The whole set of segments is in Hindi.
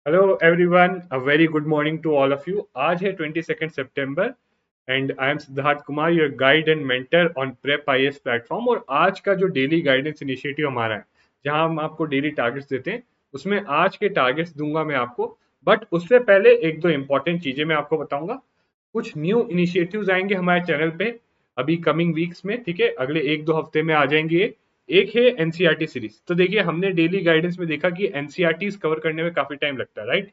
Hello everyone, a very good morning to all of you. आज है 22 सितंबर and I am Siddharth Kumar your guide and mentor on prep IAS platform. और आज का जो डेली गाइडेंस इनिशिएटिव हमारा है, जहां हम आपको डेली टारगेट्स देते हैं, उसमें आज के टारगेट्स दूंगा मैं आपको। बट उससे पहले एक दो इंपॉर्टेंट चीजें मैं आपको बताऊंगा। कुछ न्यू इनिशिएटिव्स आएंगे हमारे चैनल पे अभी कमिंग वीक्स में, ठीक है, अगले एक दो हफ्ते में आ जाएंगे ये। एक है एनसीईआरटी सीरीज। तो देखिए, हमने डेली गाइडेंस में देखा कि एनसीईआरटी कवर करने में काफी टाइम लगता है, राइट।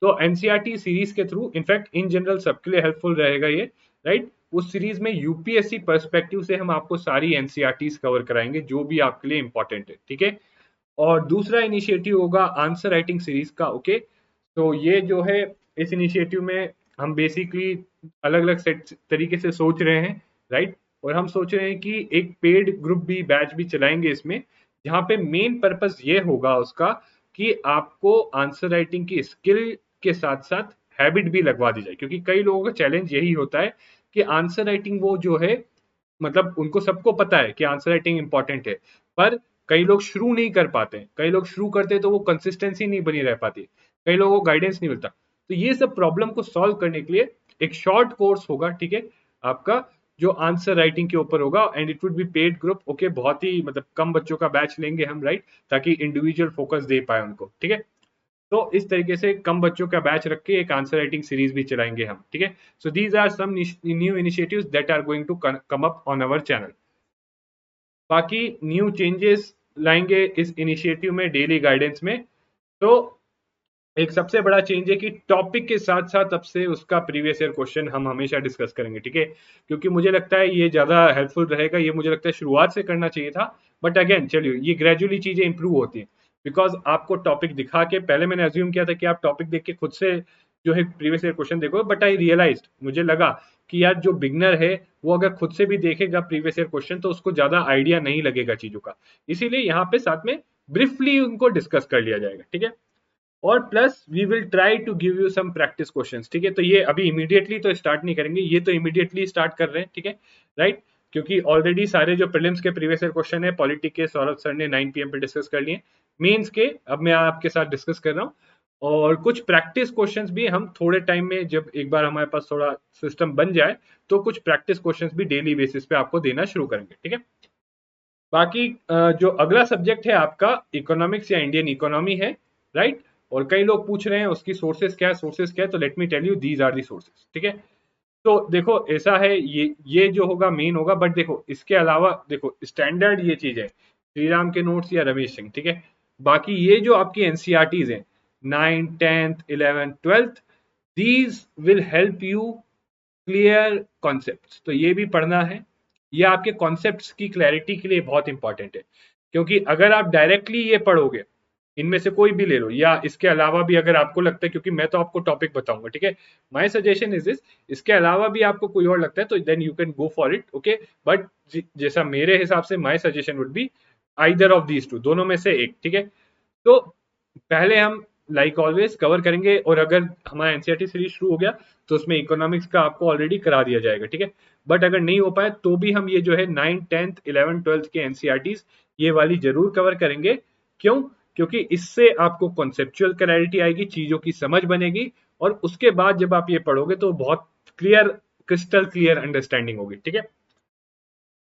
तो एनसीईआरटी सीरीज के थ्रू इनफैक्ट इन जनरल सबके लिए हेल्पफुल रहेगा ये, राइट। उस सीरीज में यूपीएससी पर्सपेक्टिव से हम आपको सारी एनसीईआरटी कवर कराएंगे जो भी आपके लिए इंपॉर्टेंट है, ठीक है। और दूसरा इनिशिएटिव होगा आंसर राइटिंग सीरीज का, ओके। तो ये जो है, इस इनिशिएटिव में हम बेसिकली अलग अलग सेट तरीके से सोच रहे हैं, राइट। और हम सोच रहे हैं कि एक पेड ग्रुप भी बैच भी चलाएंगे इसमें, जहाँ पे मेन पर्पस ये होगा उसका कि आपको आंसर राइटिंग की स्किल के साथ साथ हैबिट भी लगवा दी जाए। क्योंकि कई लोगों का चैलेंज यही होता है कि आंसर राइटिंग वो जो है, मतलब उनको सबको पता है कि आंसर राइटिंग इंपॉर्टेंट है, पर कई लोग शुरू नहीं कर पाते। कई लोग शुरू करते हैं तो वो कंसिस्टेंसी नहीं बनी रह पाती, कई लोगों को गाइडेंस नहीं मिलता। तो ये सब प्रॉब्लम को सॉल्व करने के लिए एक शॉर्ट कोर्स होगा, ठीक है, आपका, जो आंसर राइटिंग के ऊपर होगा। And it would be paid group, okay. बहुत ही मतलब कम बच्चों का बैच लेंगे हम, राइट, ताकि इंडिविजुअल फोकस दे पाए उनको, ठीक है। तो इस तरीके से कम बच्चों का बैच रख के एक आंसर राइटिंग सीरीज भी चलाएंगे हम, ठीक है। So these are some new initiatives that are going to come up on our channel. बाकी न्यू चेंजेस लाएंगे इस इनिशिएटिव में, डेली गाइडेंस में। तो एक सबसे बड़ा चेंज है कि टॉपिक के साथ साथ अब से उसका प्रीवियस ईयर क्वेश्चन हम हमेशा डिस्कस करेंगे, ठीक है। क्योंकि मुझे लगता है ये ज्यादा हेल्पफुल रहेगा। ये मुझे लगता है शुरुआत से करना चाहिए था, बट अगेन चलिए, ये ग्रेजुअली चीजें इंप्रूव होती हैं। बिकॉज आपको टॉपिक दिखा के, पहले मैंने अज्यूम किया था कि आप टॉपिक देख के खुद से जो है प्रीवियस ईयर क्वेश्चन देखो, बट आई रियलाइज, मुझे लगा कि यार जो बिगनर है वो अगर खुद से भी देखेगा प्रीवियस ईयर क्वेश्चन तो उसको ज्यादा आइडिया नहीं लगेगा चीजों का। इसीलिए यहाँ पे साथ में ब्रीफली उनको डिस्कस कर लिया जाएगा, ठीक है। और plus we will try to give you some practice questions, ठीक है। तो ये अभी इमीडिएटली तो स्टार्ट नहीं करेंगे, ये तो इमीडिएटली स्टार्ट कर रहे हैं, ठीक है, राइट। क्योंकि ऑलरेडी सारे जो प्रीलिम्स के प्रीवियस ईयर क्वेश्चन है पॉलिटिक के, सौरभ सर ने 9 पीएम पे डिस्कस कर लिए। मेंस के अब मैं आपके साथ डिस्कस कर रहा हूँ। और कुछ प्रैक्टिस क्वेश्चंस भी हम थोड़े टाइम में, जब एक बार हमारे पास थोड़ा सिस्टम बन जाए, तो कुछ प्रैक्टिस क्वेश्चंस भी डेली बेसिस पे आपको देना शुरू करेंगे, ठीक है। बाकी जो अगला सब्जेक्ट है आपका इकोनॉमिक्स या इंडियन इकोनॉमी है, राइट। और कई लोग पूछ रहे हैं उसकी सोर्सेस क्या है, तो let me tell you these are the sources, ठीक है। तो देखो ऐसा है, ये जो होगा मेन होगा, बट देखो इसके अलावा देखो स्टैंडर्ड ये चीज है, श्री राम के नोट्स या रमेश सिंह, ठीक है। बाकी ये जो आपकी एनसीईआरटीज है, 9th 10th 11th 12th, these will help you clear concepts. तो ये भी पढ़ना है। ये आपके कॉन्सेप्ट्स की क्लैरिटी के लिए बहुत इंपॉर्टेंट है। क्योंकि अगर आप डायरेक्टली ये पढ़ोगे, इनमें से कोई भी ले लो, या इसके अलावा भी अगर आपको लगता है, क्योंकि मैं तो आपको टॉपिक बताऊंगा, ठीक है, माय सजेशन इज दिस। इसके अलावा भी आपको कोई और लगता है तो then you can go for it, okay. But जैसा मेरे हिसाब से my suggestion would be either of these two, दोनों में से एक, ठीक है। तो पहले हम लाइक ऑलवेज कवर करेंगे, और अगर हमारा एनसीईआरटी सीरीज शुरू हो गया तो उसमें इकोनॉमिक्स का आपको ऑलरेडी करा दिया जाएगा, ठीक है। बट अगर नहीं हो पाए तो भी हम ये जो है 9th 10th 11th 12th के एनसीईआरटीज ये वाली जरूर कवर करेंगे। क्यों? क्योंकि इससे आपको कॉन्सेप्चुअल क्लैरिटी आएगी, चीजों की समझ बनेगी, और उसके बाद जब आप ये पढ़ोगे तो बहुत क्लियर, क्रिस्टल क्लियर अंडरस्टैंडिंग होगी, ठीक है।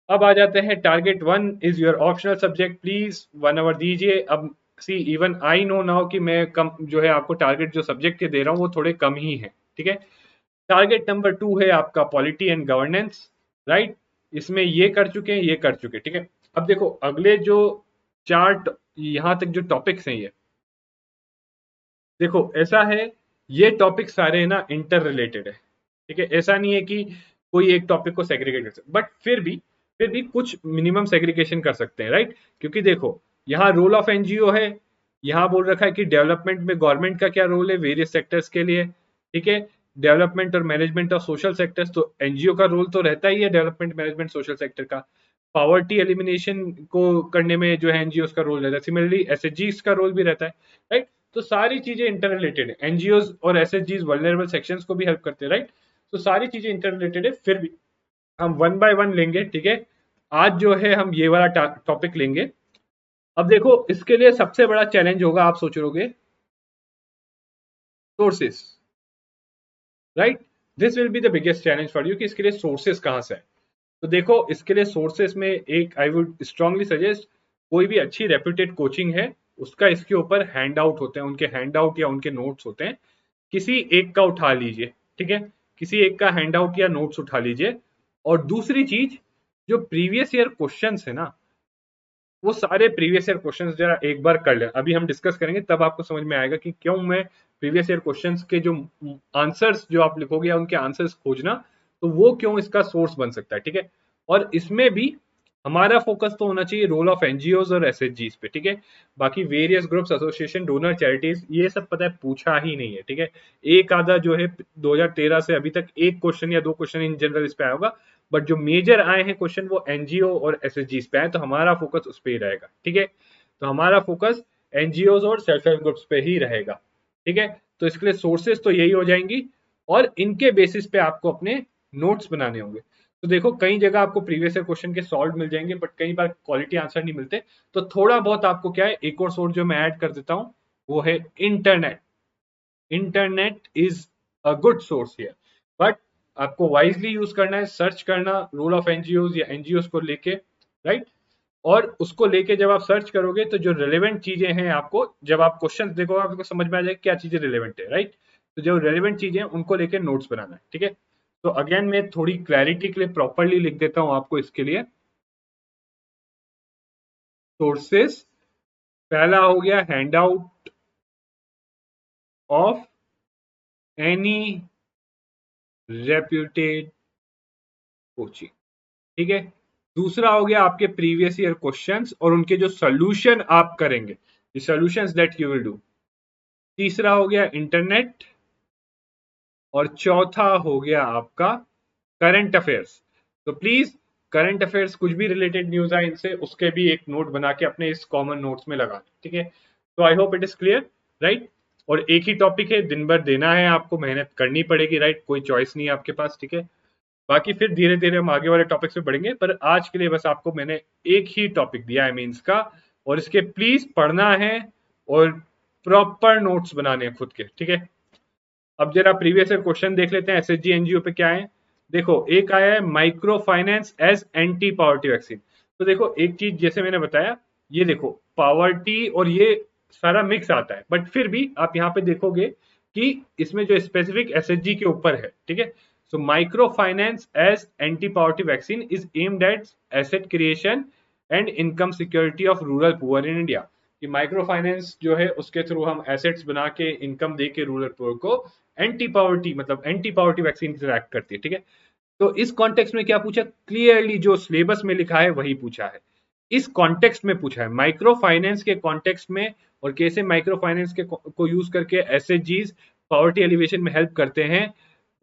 अब आ जाते हैं target 1 is your optional subject, please 1 hour दीजिए। अब see even I know now कि मैं कम जो है आपको टारगेट जो सब्जेक्ट के दे रहा हूँ वो थोड़े कम ही है, ठीक है। टारगेट नंबर 2 है आपका पॉलिटी एंड गवर्नेंस, राइट। इसमें ये कर चुके हैं, ये कर चुके, ठीक है। अब देखो अगले जो चार यहाँ तक जो टॉपिक्स हैं, ये देखो ऐसा है, ये टॉपिक सारे ना इंटर रिलेटेड है, ठीक है। ऐसा नहीं है कि कोई एक टॉपिक को सेग्रीगेट कर सकते, बट फिर भी कुछ मिनिमम सेग्रीगेशन कर सकते हैं, राइट। क्योंकि देखो यहाँ रोल ऑफ एनजीओ है, यहाँ बोल रखा है कि डेवलपमेंट में गवर्नमेंट का क्या रोल है वेरियस सेक्टर्स के लिए, ठीक है। डेवलपमेंट और मैनेजमेंट ऑफ सोशल सेक्टर्स, तो एनजीओ का रोल तो रहता ही है डेवलपमेंट मैनेजमेंट सोशल सेक्टर का। पॉवर्टी एलिमिनेशन को करने में जो है एनजीओ का रोल रहता है, सिमिलरली एसएचजी का रोल भी रहता है, राइट। तो सारी चीजें इंटर रिलेटेड है, एनजीओ और एसएचजी वल्नरेबल सेक्शंस को भी हेल्प करते हैं, राइट। तो सारी चीजें इंटर रिलेटेड है। फिर भी हम 1 बाय 1 लेंगे, ठीक है। आज जो है हम ये वाला टॉपिक लेंगे। अब देखो इसके लिए सबसे बड़ा चैलेंज होगा, आप सोच रहोगे sources, right? This will be the biggest challenge for you कि इसके लिए सोर्सेस कहाँ से है। तो देखो, इसके लिए सोर्सेस में एक आई वुड स्ट्रांगली सजेस्ट, कोई भी अच्छी रेप्यूटेड कोचिंग है उसका इसके ऊपर हैंड आउट होते हैं, उनके हैंड आउट या उनके नोट्स होते हैं, किसी एक का उठा लीजिए, ठीक है? किसी एक का हैंड आउट या नोट्स उठा लीजिए। और दूसरी चीज, जो प्रीवियस ईयर क्वेश्चंस है ना, वो सारे प्रीवियस ईयर क्वेश्चंस जरा एक बार कर लें। अभी हम डिस्कस करेंगे तब आपको समझ में आएगा कि क्यों मैं प्रीवियस ईयर क्वेश्चंस के जो आंसर्स जो आप लिखोगे या उनके आंसर्स खोजना, तो वो क्यों इसका सोर्स बन सकता है, ठीक है? और इसमें भी हमारा फोकस तो होना चाहिए रोल ऑफ एनजीओज और एसएचजीज पे, ठीक है? बाकी various groups, association, donor, charities, ये सब पता है पूछा ही नहीं है, ठीक है? एक आधा जो है 2013 से अभी तक एक क्वेश्चन या दो क्वेश्चन इन जनरल इस पे आया होगा, बट जो मेजर आए हैं क्वेश्चन वो एनजीओ और एसएचजी पे आए, तो हमारा फोकस उस पर ही रहेगा, ठीक है? तो हमारा फोकस एनजीओ और सेल्फ हेल्प ग्रुप्स पे ही रहेगा, ठीक है? तो इसके लिए सोर्सेस तो यही हो जाएंगी, और इनके बेसिस पे आपको अपने नोट्स बनाने होंगे। तो देखो, कई जगह आपको प्रीवियस ईयर क्वेश्चन के सॉल्व मिल जाएंगे, बट कई बार क्वालिटी आंसर नहीं मिलते। तो थोड़ा बहुत आपको क्या है, एक और सोर्स जो मैं ऐड कर देता हूँ, वो है internet. Internet is a good source here, but आपको वाइजली यूज करना है, सर्च करना रोल ऑफ एनजीओ या एनजीओ को लेके, राइट? और उसको लेके जब आप सर्च करोगे तो जो रिलेवेंट चीजें हैं, आपको जब आप क्वेश्चन देखोगे आपको समझ में आ जाएगा क्या चीजें रिलेवेंट है, राइट? तो जो रिलेवेंट चीजें हैं उनको लेके नोट्स बनाना है, ठीक है? तो अगेन मैं थोड़ी क्लैरिटी के लिए प्रॉपरली लिख देता हूं आपको इसके लिए। सोर्सेस, पहला हो गया hand out of any reputed coaching, ठीक है? दूसरा हो गया आपके प्रीवियस ईयर क्वेश्चंस और उनके जो सॉल्यूशन आप करेंगे, the solutions that you will do. तीसरा हो गया इंटरनेट, और चौथा हो गया आपका करंट अफेयर्स। तो प्लीज, करंट अफेयर्स कुछ भी रिलेटेड न्यूज आए इनसे, उसके भी एक नोट बना के अपने इस कॉमन नोट्स में लगा, ठीक है? तो I hope it is clear, right? और एक ही टॉपिक है, दिन भर देना है आपको, मेहनत करनी पड़ेगी, राइट? कोई चॉइस नहीं है आपके पास, ठीक है? बाकी फिर धीरे धीरे हम आगे वाले टॉपिक्स पे बढ़ेंगे, पर आज के लिए बस आपको मैंने एक ही टॉपिक दिया है मीन्स का, और इसके प्लीज पढ़ना है और प्रॉपर नोट्स बनाने हैं खुद के, ठीक है? अब जरा प्रीवियस ईयर क्वेश्चन देख लेते हैं एसएचजी एनजीओ पे क्या है। देखो, एक आया है micro finance as anti poverty vaccine. तो देखो, एक चीज जैसे मैंने बताया, ये देखो पॉवर्टी और ये सारा मिक्स आता है, बट फिर भी आप यहाँ पे देखोगे कि इसमें जो स्पेसिफिक एसएचजी के ऊपर है, ठीक है? So micro finance as anti poverty vaccine is aimed at asset creation and income security of rural poor in India. कि माइक्रो फाइनेंस जो है उसके थ्रू हम एसेट्स बना के इनकम दे के रूरल पुअर को एंटी पॉवर्टी, मतलब एंटी पॉवर्टी वैक्सीन एक्ट करती है, ठीक है? तो इस कॉन्टेक्स्ट में क्या पूछा, क्लियरली जो सिलेबस में लिखा है वही पूछा है, इस कॉन्टेक्स्ट में पूछा है, माइक्रो फाइनेंस के कॉन्टेक्स्ट में, और कैसे माइक्रो फाइनेंस के को यूज करके एसएचजीज पॉवर्टी एलिवेशन में हेल्प करते हैं,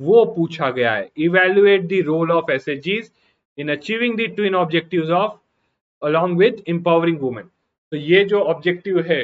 वो पूछा गया है। इवेल्युएट द रोल ऑफ एसएचजीज in achieving the twin objectives of along with empowering women. तो ये जो ऑब्जेक्टिव है,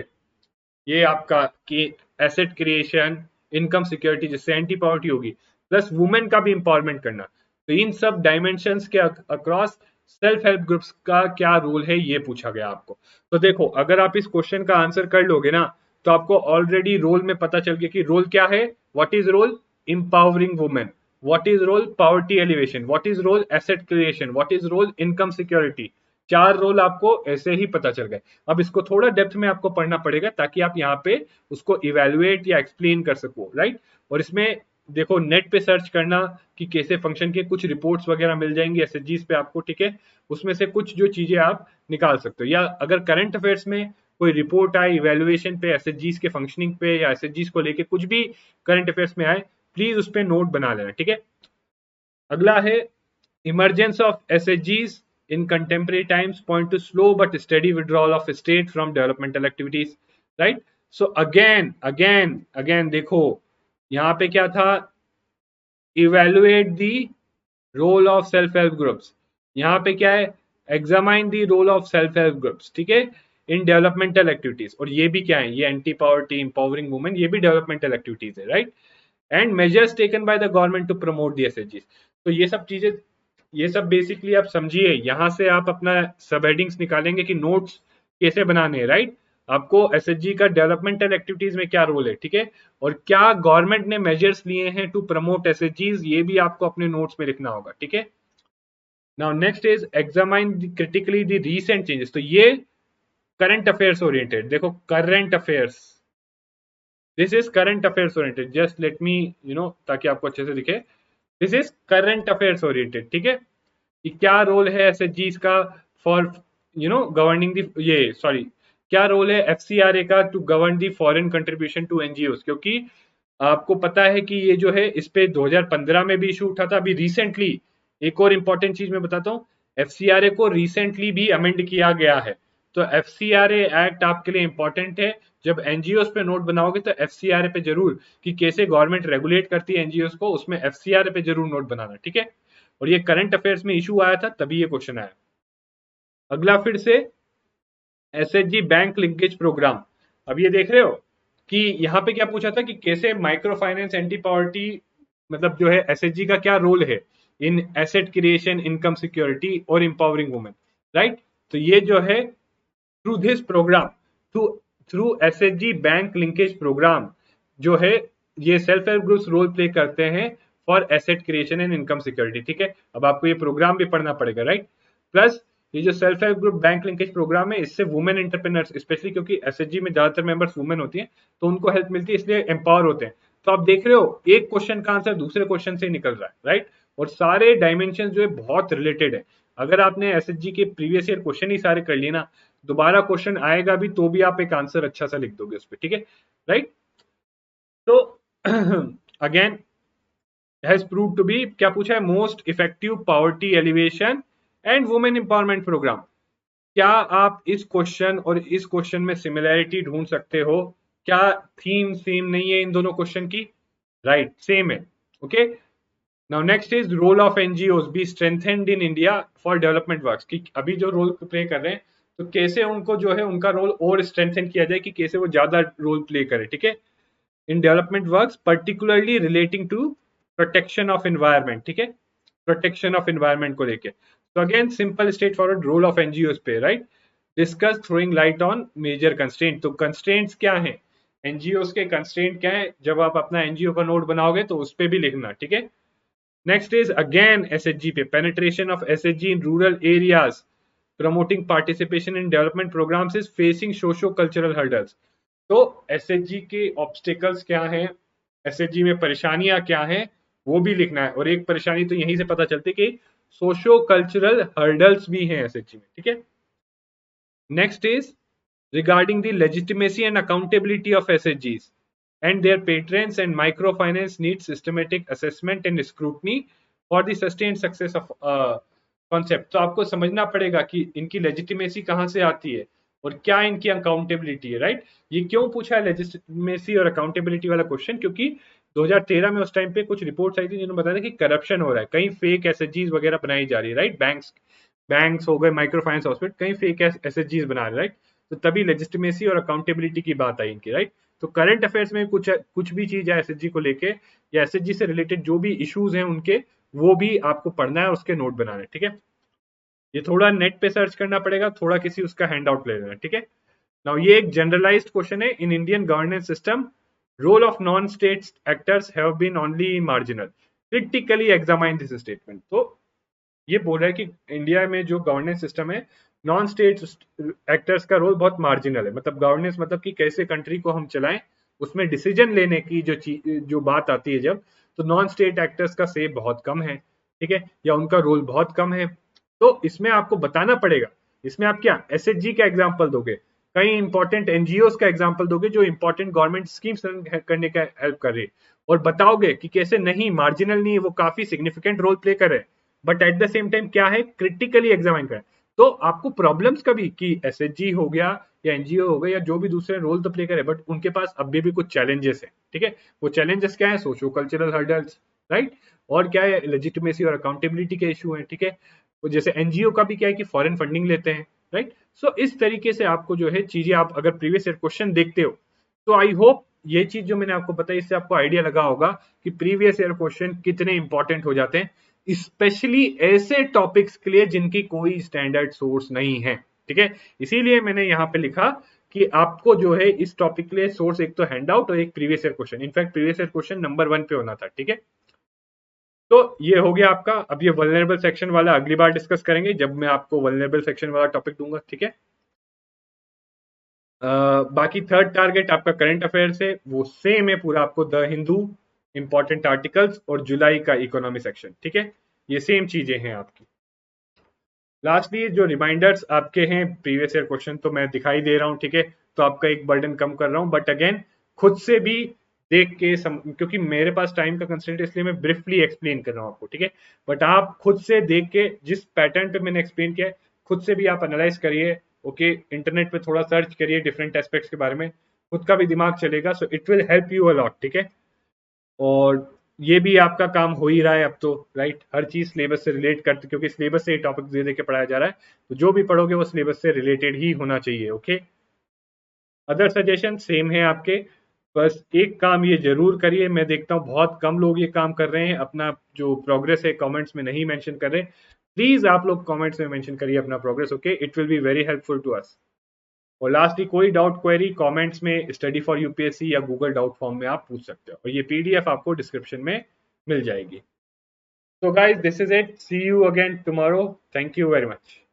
ये आपका कि एसेट क्रिएशन, इनकम सिक्योरिटी जिससे एंटी पॉवर्टी होगी, प्लस वुमेन का भी इंपावरमेंट करना, तो इन सब डायमेंशंस के अक्रॉस सेल्फ हेल्प ग्रुप्स का क्या रोल है, ये पूछा गया आपको। तो देखो, अगर आप इस क्वेश्चन का आंसर कर लोगे ना, तो आपको ऑलरेडी रोल में पता चल गया कि रोल क्या है। What is role? Empowering women. What is role? Poverty alleviation. What is role? Asset creation. What is role? Income security. चार रोल आपको ऐसे ही पता चल गए। अब इसको थोड़ा डेप्थ में आपको पढ़ना पड़ेगा ताकि आप यहाँ पे उसको इवेल्युएट या एक्सप्लेन कर सको, राइट? और इसमें देखो, नेट पे सर्च करना कि कैसे फंक्शन के कुछ रिपोर्ट्स वगैरह मिल जाएंगी एसएचजीज पे आपको, ठीक है? उसमें से कुछ जो चीजें आप निकाल सकते हो, या अगर करंट अफेयर्स में कोई रिपोर्ट आए इवेल्युएशन पे, एसएचजीज के फंक्शनिंग पे, या एसएचजीज को लेके कुछ भी करंट अफेयर्स में आए, प्लीज उस पर नोट बना लेना, ठीक है? अगला है emergence of SHGs in contemporary times point to slow but steady withdrawal of state from developmental activities, right? So again देखो, यहाँ पे क्या था, evaluate the role of self help groups। यहाँ पे क्या है, examine the role of self help groups, ठीक है, in developmental activities। और ये भी क्या है, ये anti poverty, empowering women, ये भी developmental activities है, right? And measures taken by the government to promote the SHGs। तो ये सब चीजें, ये सब बेसिकली आप समझिए, यहां से आप अपना सब हेडिंग्स निकालेंगे कि नोट्स कैसे बनाने हैं, राइट? आपको एसएचजी का डेवलपमेंटल एक्टिविटीज में क्या रोल है, ठीक है, और क्या गवर्नमेंट ने मेजर्स लिए हैं टू प्रमोट एसएचजीज, ये भी आपको अपने नोट्स में लिखना होगा, ठीक है। Now next is examine critically the recent changes, तो ये करंट अफेयर्स ओरिएंटेड, देखो current affairs, this is current affairs oriented, just let me ताकि आपको अच्छे से दिखे, this is current affairs oriented, ठीक है, कि क्या रोल है एसएचजीज का फॉर गवर्निंग दी, ये सॉरी, क्या रोल है एफसीआरए का to govern the foreign contribution to NGO, क्योंकि आपको पता है कि ये जो है इस पे 2015 में भी इशू उठा था, अभी रिसेंटली एक और इंपॉर्टेंट चीज मैं बताता हूँ, एफसीआरए को रिसेंटली भी अमेंड किया गया है, तो एफसीआरए एक्ट आपके लिए इंपॉर्टेंट है, जब एनजीओ पे नोट बनाओगे तो एफसीआरए पे जरूर, कि कैसे गवर्नमेंट रेगुलेट करती है एनजीओ को, उसमें एफसीआरए पे जरूर नोट बनाना, ठीक है, और ये करंट अफेयर्स में इशू आया था तभी ये क्वेश्चन आया। अगला फिर से एसएचजी बैंक लिंकेज प्रोग्राम, अब ये देख रहे हो कि यहाँ पे क्या पूछा था कि कैसे माइक्रो फाइनेंस एंटी पॉवर्टी, मतलब जो है एसएचजी का क्या रोल है in asset creation, income security और एम्पावरिंग वुमेन, राइट, तो ये जो है through this programme, through through SHG bank linkage programme जो है, ये self help groups role play करते हैं for asset creation and income security, ठीक है, अब आपको ये प्रोग्राम भी पढ़ना पड़ेगा, राइट, प्लस ये जो self help group bank linkage programme है, इससे वुमेन एंटरप्रेन्योर्स, स्पेशली क्योंकि एसएचजी में ज्यादातर मेंबर्स वुमेन होती हैं, तो उनको हेल्प मिलती है, इसलिए एम्पावर होते हैं, तो आप देख रहे हो एक क्वेश्चन का आंसर दूसरे क्वेश्चन से निकल रहा है, राइट, और सारे डायमेंशन जो है बहुत रिलेटेड है, अगर आपने एसएचजी के प्रीवियस ईयर क्वेश्चन ही सारे कर लिए ना, दोबारा क्वेश्चन आएगा भी तो भी आप एक आंसर अच्छा सा लिख दोगे उस पर, ठीक है, राइट, तो again has prove to be, क्या पूछा है, most effective poverty alleviation and women empowerment programme, क्या आप इस क्वेश्चन और इस क्वेश्चन में सिमिलैरिटी ढूंढ सकते हो, क्या थीम सेम नहीं है इन दोनों क्वेश्चन की, राइट, सेम है, okay. Now next is role of NGOs be strengthened in India for development works, कि अभी जो रोल प्ले कर रहे हैं तो कैसे उनको जो है उनका रोल और स्ट्रेंथन किया जाए, कि कैसे वो ज्यादा रोल प्ले करे, ठीक है, in development works particularly relating to protection of environment, ठीक है, प्रोटेक्शन ऑफ एनवायरमेंट को लेके, तो again simple straight forward role of NGO पे, right, discuss throwing light on major constraint, तो कंस्ट्रेंट्स क्या है, एनजीओ के कंस्ट्रेंट क्या है, जब आप अपना एनजीओ का नोट बनाओगे तो उस पर भी लिखना, ठीक है। नेक्स्ट इज अगेन एसएचजी पे, penetration of SHG in rural areas, promoting participation in development programmes is facing socio cultural hurdles, तो एसएचजी के ऑब्स्टिकल्स क्या हैं, एसएचजी में परेशानियां क्या हैं, वो भी लिखना है, और एक परेशानी तो यहीं से पता चलती है कि सोशो कल्चरल हर्डल्स भी हैं एसएचजी में, ठीक है। Next is regarding the legitimacy and accountability of SHGs and their patrons and microfinance needs systematic assessment and scrutiny for the sustained success of concept, तो आपको समझना पड़ेगा कि इनकी लेजिटिमेसी कहां से आती है और क्या इनकी अकाउंटेबिलिटी है, राइट, ये क्यों पूछा है लेजिटिमेसी और अकाउंटेबिलिटी वाला क्वेश्चन, क्योंकि 2013 में उस टाइम पे कुछ रिपोर्ट्स आई थी जिन्होंने बताया था कि करप्शन हो रहा है, कहीं फेक एसएचजीज वगैरह बनाई जा रही है, राइट, बैंक्स हो गए, माइक्रो फाइनेंस हॉस्पिटल, कहीं फेक एसएचजीज बना रहे, राइट, तो तभी लेजिटिमेसी और अकाउंटेबिलिटी की बात आई इनकी, राइट, तो करंट अफेयर्स में कुछ भी चीज है एसएचजी को लेके या एसएचजी से रिलेटेड जो भी इश्यूज हैं उनके, वो भी आपको पढ़ना है, उसके नोट बनाना है, ठीक है, ये थोड़ा नेट पे सर्च करना पड़ेगा, थोड़ा किसी उसका हैंड आउट ले लेना, ठीक है। नाउ ये एक जनरलाइज्ड क्वेश्चन है, in Indian governance system role of non state actors have been only marginal, critically examine this statement, तो ये बोल रहा है कि इंडिया में जो गवर्नेंस सिस्टम है, नॉन स्टेट एक्टर्स का रोल बहुत मार्जिनल है, मतलब गवर्नेंस मतलब कि कैसे कंट्री को हम चलाएं, उसमें डिसीजन लेने की जो बात आती है जब, तो नॉन स्टेट एक्टर्स का से बहुत कम है, ठीक है, या उनका रोल बहुत कम है, तो इसमें आपको बताना पड़ेगा, इसमें आप क्या एसएचजी का एग्जाम्पल दोगे, कई इंपॉर्टेंट एनजीओ का एग्जाम्पल दोगे जो इंपॉर्टेंट गवर्नमेंट स्कीम्स करने का हेल्प कर रही है, और बताओगे कि कैसे नहीं मार्जिनल नहीं है, वो काफी सिग्निफिकेंट रोल प्ले कर रहे हैं, but at the same time क्या है, क्रिटिकली एग्जामिन करें, तो आपको प्रॉब्लम्स कभी कि एसएचजी हो गया या एनजीओ हो गया या जो भी दूसरे रोल तो प्ले करे, बट उनके पास अभी भी कुछ चैलेंजेस है, ठीक है, वो चैलेंजेस क्या है, सोशो कल्चरल हर्डल्स, राइट, और क्या है, लेजिटिमेसी और अकाउंटेबिलिटी के इशू है, ठीक है, तो जैसे एनजीओ का भी क्या है कि फॉरेन फंडिंग लेते हैं, राइट, सो इस तरीके से आपको जो है चीजें, आप अगर प्रीवियस ईयर क्वेश्चन देखते हो तो आई होप ये चीज जो मैंने आपको बताई इससे आपको आइडिया लगा होगा कि प्रीवियस ईयर क्वेश्चन कितने इंपॉर्टेंट हो जाते हैं, स्पेशली ऐसे टॉपिक्स के लिए जिनकी कोई स्टैंडर्ड सोर्स नहीं है, ठीक है, इसीलिए मैंने यहाँ पे लिखा कि आपको जो है इस टॉपिक के लिए सोर्स एक तो हैंड आउट और एक previous year question, in fact previous year question number 1 पे होना था, ठीक है। तो ये हो गया आपका। अब ये वल्नरेबल सेक्शन वाला अगली बार डिस्कस करेंगे जब मैं आपको वल्नरेबल सेक्शन वाला टॉपिक दूंगा, ठीक है। बाकी थर्ड टारगेट आपका करंट अफेयर्स है, वो सेम है पूरा आपको, द हिंदू, इंपॉर्टेंट आर्टिकल्स और जुलाई का इकोनॉमी सेक्शन, ठीक है। ये सेम चीजें हैं आपकी। लास्टली जो रिमाइंडर्स आपके हैं प्रीवियस ईयर क्वेश्चन तो मैं दिखाई दे रहा हूँ, ठीक है। तो आपका एक बर्डन कम कर रहा हूँ, बट अगेन खुद से भी देख के क्योंकि मेरे पास टाइम का कंस्ट्रेंट है इसलिए मैं ब्रीफली एक्सप्लेन कर रहा हूँ आपको, ठीक है। बट आप खुद से देख के जिस पैटर्न पे मैंने एक्सप्लेन किया है खुद से भी आप एनालाइज करिए, ओके। इंटरनेट पे थोड़ा सर्च करिए डिफरेंट एस्पेक्ट्स के बारे में, खुद का भी दिमाग चलेगा, so it will help you a lot, ठीक है। और ये भी आपका काम हो ही रहा है अब तो, राइट। हर चीज सिलेबस से रिलेट करते, क्योंकि सिलेबस से टॉपिक दे दे के पढ़ाया जा रहा है, तो जो भी पढ़ोगे वो सिलेबस से रिलेटेड ही होना चाहिए, ओके। अदर सजेशन सेम है आपके। बस एक काम ये जरूर करिए, मैं देखता हूँ बहुत कम लोग ये काम कर रहे हैं, अपना जो प्रोग्रेस है कमेंट्स में नहीं मेंशन कर रहे। प्लीज आप लोग कमेंट्स में मेंशन करिए अपना progress, okay. It will be very helpful to us. और लास्टली कोई डाउट क्वेरी कमेंट्स में स्टडी फॉर यूपीएससी या गूगल डाउट फॉर्म में आप पूछ सकते हो, और ये पीडीएफ आपको डिस्क्रिप्शन में मिल जाएगी। So guys, this is it. See you again tomorrow. Thank you very much.